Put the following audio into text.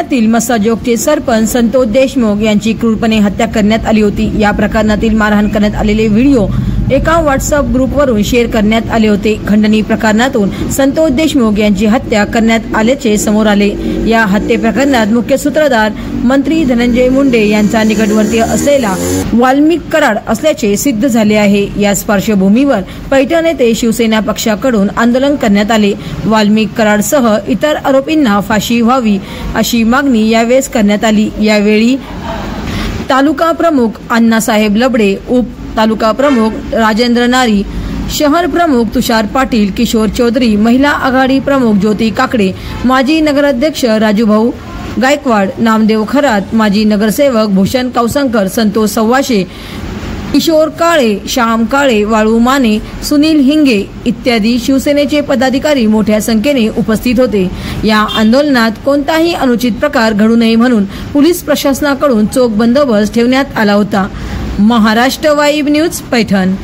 पैठण्यातील मस्साजोगचे सरपंच संतोष देशमुख यांची क्रूरपणे हत्या करण्यात आली होती। या प्रकरणातील मारहाण करण्यात आलेले व्हिडिओ एका व्हॉट्सअप ग्रुपवरून शेअर करण्यात आले होते। खंडणी प्रकरणातून संतोष देशमुख यांची हत्या करण्यात आल्याचे समोर आले। या हत्ये प्रकरणात मुख्य सूत्रधार मंत्री धनंजय मुंडे यांचा निकटवर्तीय असलेला वाल्मिक कराड असल्याचे सिद्ध झाले आहे। या पार्श्वभूमीवर पैठण येथे शिवसेना पक्षाकडून आंदोलन करण्यात आले। वाल्मिक कराडसह इतर आरोपींना फाशी व्हावी अशी मागणी यावेळेस करण्यात आली। यावेळी तालुका प्रमुख अण्णासाहेब लबडे, उप तालुका प्रमुख राजेंद्र नारी, शहर प्रमुख तुषार पाटील, किशोर चौधरी, महिला आघाडी प्रमुख ज्योती काकडे, माजी नगराध्यक्ष राजूभाऊ गायकवाड, नामदेव खरात, माजी नगरसेवक भूषण कौसंकर, संतोष सव्वाशे, किशोर काळे, श्याम काळे, वाळू माने, सुनील हिंगे इत्यादी शिवसेनेचे पदाधिकारी मोठ्या संख्येने उपस्थित होते। या आंदोलनात कोणताही अनुचित प्रकार घडू नये म्हणून पोलीस प्रशासनाकडून चोख बंदोबस्त ठेवण्यात आला होता। Maharashtra vibe news Paithan.